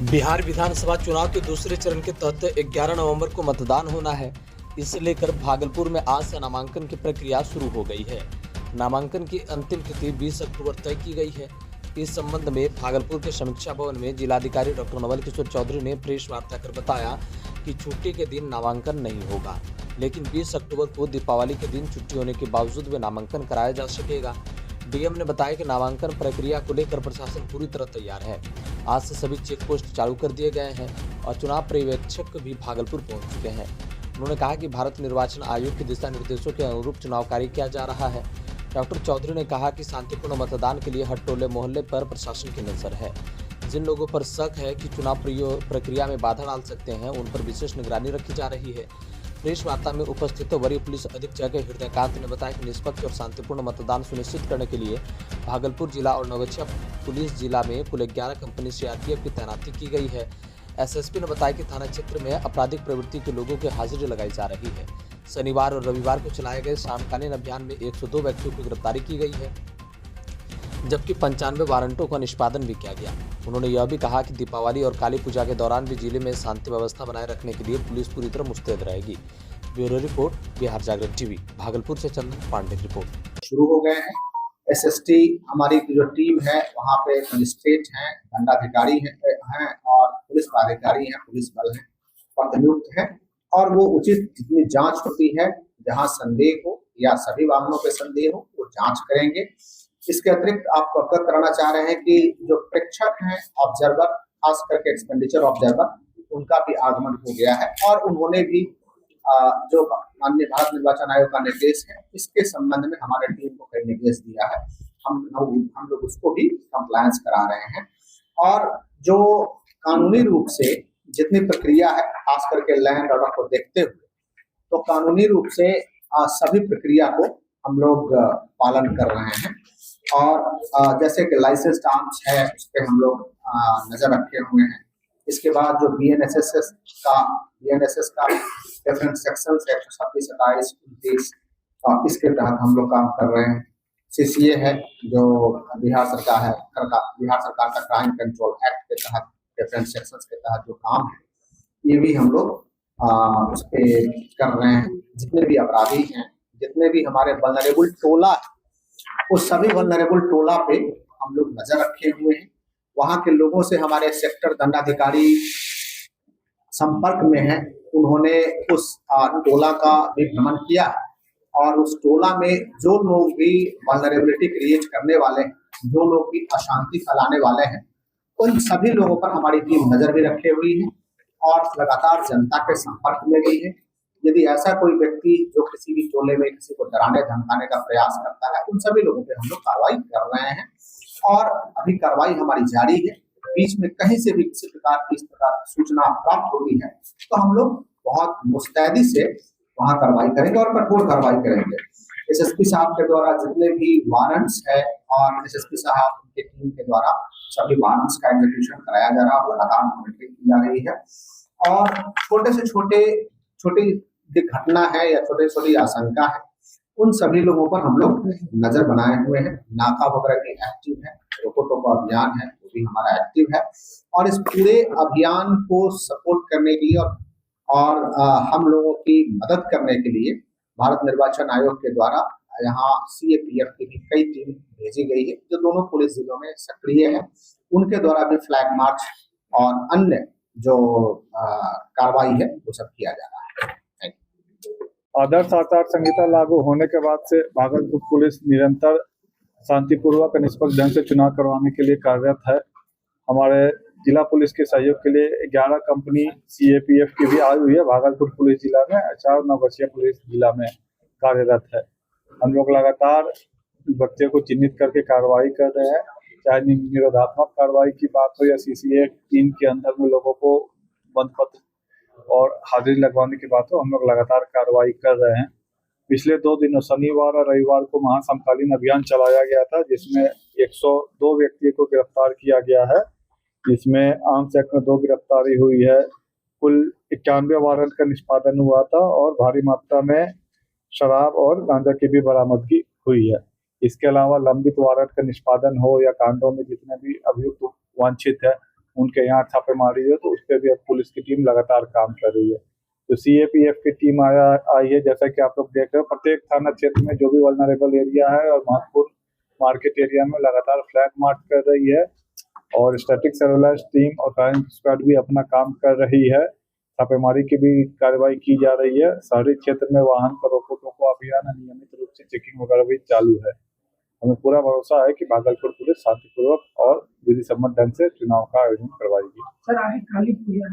बिहार विधानसभा चुनाव के दूसरे चरण के तहत 11 नवंबर को मतदान होना है। इसे लेकर भागलपुर में आज से नामांकन की प्रक्रिया शुरू हो गई है। नामांकन की अंतिम तिथि 20 अक्टूबर तय की गई है। इस संबंध में भागलपुर के समीक्षा भवन में जिलाधिकारी डॉक्टर नवल किशोर चौधरी ने प्रेस वार्ता कर बताया कि छुट्टी के दिन नामांकन नहीं होगा, लेकिन 20 अक्टूबर को दीपावली के दिन छुट्टी होने के बावजूद भी नामांकन कराया जा सकेगा। डीएम ने बताया कि नामांकन प्रक्रिया को लेकर प्रशासन पूरी तरह तैयार है। आज से सभी चेक पोस्ट चालू कर दिए गए हैं और चुनाव पर्यवेक्षक भी भागलपुर पहुंच चुके हैं। उन्होंने कहा कि भारत निर्वाचन आयोग के दिशा निर्देशों के अनुरूप चुनाव कार्य किया जा रहा है। डॉक्टर चौधरी ने कहा कि शांतिपूर्ण मतदान के लिए हर टोले मोहल्ले पर प्रशासन की नजर है। जिन लोगों पर शक है कि चुनाव प्रक्रिया में बाधा डाल सकते हैं, उन पर विशेष निगरानी रखी जा रही है। प्रेस वार्ता में उपस्थित वरीय पुलिस अधीक्षक हृदयकांत ने बताया कि निष्पक्ष और शांतिपूर्ण मतदान सुनिश्चित करने के लिए भागलपुर जिला और नवगछिया पुलिस जिला में कुल 11 कंपनी सीआरपीएफ की तैनाती की गई है। एसएसपी ने बताया कि थाना क्षेत्र में आपराधिक प्रवृत्ति के लोगों की हाजिरी लगाई जा रही है। शनिवार और रविवार को चलाए गए शामकालीन अभियान में 102 व्यक्तियों की गिरफ्तारी की गई है, जबकि 95 वारंटों का निष्पादन भी किया गया। उन्होंने यह भी कहा कि दीपावली और काली पूजा के दौरान भी जिले में शांति व्यवस्था बनाए रखने के लिए पुलिस पूरी तरह मुस्तैद रहेगी। ब्यूरो रिपोर्ट, बिहार जागरण टीवी। भागलपुर से चंदन पांडे की रिपोर्ट। शुरू हो गए हैं। एसएसटी हमारी जो टीम है वहाँ पे मजिस्ट्रेट हैं, दंडाधिकारी हैं और पुलिस पदाधिकारी हैं, पुलिस बल हैं, पदनियुक्त हैं और वो उचित जितनी जांच होती है, जहाँ संदेह हो या सभी वाहनों पे संदेह हो वो जांच करेंगे। इसके अतिरिक्त आपको अवगत कराना चाह रहे हैं कि जो प्रेक्षक हैं, ऑब्जर्वर, खास करके एक्सपेंडिचर ऑब्जर्वर, उनका भी आगमन हो गया है और उन्होंने भी जो माननीय भारत निर्वाचन आयोग का निर्देश है, इसके संबंध में हमारे टीम को कई निर्देश दिया है। हम लोग उसको भी कंप्लायंस करा रहे हैं और जो कानूनी रूप से जितनी प्रक्रिया है, खास करके लैंड ऑर्डर को देखते हुए, तो कानूनी रूप से सभी प्रक्रिया को हम लोग पालन कर रहे हैं और जैसे कि लाइसेंस आर्म्स है, उस पर हम लोग नजर रखे हुए हैं। इसके बाद जो बीएनएसएस का डिफरेंट सेक्शन है, 126, 27, 29, इसके तहत हम लोग काम कर रहे हैं। सीसीए है जो बिहार सरकार का क्राइम कंट्रोल एक्ट के तहत डिफरेंट सेक्शंस के तहत जो काम है, ये भी हम लोग उस पे कर रहे हैं। जितने भी अपराधी हैं, जितने भी हमारे वल्नरेबल टोला है, उस सभी वल्नरेबल टोला पे हम लोग नजर रखे हुए हैं। वहां के लोगों से हमारे सेक्टर दंडाधिकारी संपर्क में है। उन्होंने उस टोला का भी भ्रमण किया और उस टोला में जो लोग भी वल्नरेबिलिटी क्रिएट करने वाले हैं, जो लोग भी अशांति फैलाने वाले हैं, उन सभी लोगों पर हमारी टीम नजर भी रखे हुई है और लगातार जनता के संपर्क में भी है। यदि ऐसा कोई व्यक्ति जो किसी भी टोले में किसी को डराने धमकाने का प्रयास करता है, उन सभी लोगों पे हम लोग कार्रवाई कर रहे हैं और अभी कार्रवाई हमारी जारी है। बीच में कहीं से भी किसी प्रकार की इस प्रकार की सूचना प्राप्त होती है तो हम लोग बहुत मुस्तैदी से वहां कार्रवाई करेंगे और कठोर कार्रवाई करेंगे। एसएसपी साहब के द्वारा जितने भी वारंट्स है और एसएसपी साहब उनकी टीम के द्वारा सभी वारंट्स का एग्जीक्यूशन कराया जा रहा है, लगातार मॉनिटरिंग की जा रही है और छोटे से छोटी घटना है या छोटी छोटी आशंका है, उन सभी लोगों पर हम लोग नजर बनाए हुए हैं। नाका वगैरह भी एक्टिव है, रोको टोको अभियान है वो भी हमारा एक्टिव है और इस पूरे अभियान को सपोर्ट करने के लिए और हम लोगों की मदद करने के लिए भारत निर्वाचन आयोग के द्वारा यहाँ सीएपीएफ की भी कई टीम भेजी गई है, जो दोनों पुलिस जिलों में सक्रिय है। उनके द्वारा भी फ्लैग मार्च और अन्य जो कार्रवाई है वो सब किया जा रहा है। आदर्श आचार संहिता लागू होने के बाद से भागलपुर पुलिस निरंतर शांतिपूर्वक निष्पक्ष ढंग से चुनाव करवाने के लिए कार्यरत है। हमारे जिला पुलिस के सहयोग के लिए 11 कंपनी सीएपीएफ की भी आई हुई है भागलपुर पुलिस जिला में, 4 नवगछिया पुलिस जिला में कार्यरत है। हम लोग लगातार व्यक्तियों को चिन्हित करके कार्रवाई कर रहे हैं, चाहे निरोधात्मक कार्रवाई की बात हो या सीसीए टीम के अंदर में लोगों को बंद पत्र और हाजिरी लगवाने की बात हो, हम लोग लगातार कार्रवाई कर रहे हैं। पिछले 2 दिनों शनिवार और रविवार को महासमकालीन अभियान चलाया गया था, जिसमें 102 व्यक्तियों को गिरफ्तार किया गया है, जिसमें आर्म्स एक्ट में 2 गिरफ्तारी हुई है। कुल 91 वारंट का निष्पादन हुआ था और भारी मात्रा में शराब और गांजा की भी बरामदगी हुई है। इसके अलावा लंबित वारंट का निष्पादन हो या कांडों में जितने भी अभियुक्त वांछित है उनके यहाँ छापेमारी है, तो उस पर भी अब पुलिस की टीम लगातार काम कर रही है। तो सीएपीएफ की टीम आई है, जैसा कि आप लोग देख रहे हो, प्रत्येक थाना क्षेत्र में जो भी वल्नरेबल एरिया है और महत्वपूर्ण मार्केट एरिया में लगातार फ्लैग मार्च कर रही है और स्टैटिक सर्वेलेंस टीम और क्राइम स्क्वाड भी अपना काम कर रही है। छापेमारी की भी कार्रवाई की जा रही है। शहरी क्षेत्र में वाहन का रोको टोको अभियान नियमित रूप से चेकिंग वगैरह भी चालू है। हमें पूरा भरोसा है कि भागलपुर पुलिस शांतिपूर्वक और विधि सम्मत ढंग से चुनाव का आयोजन करवाएगी। सर, आगे काली पूजा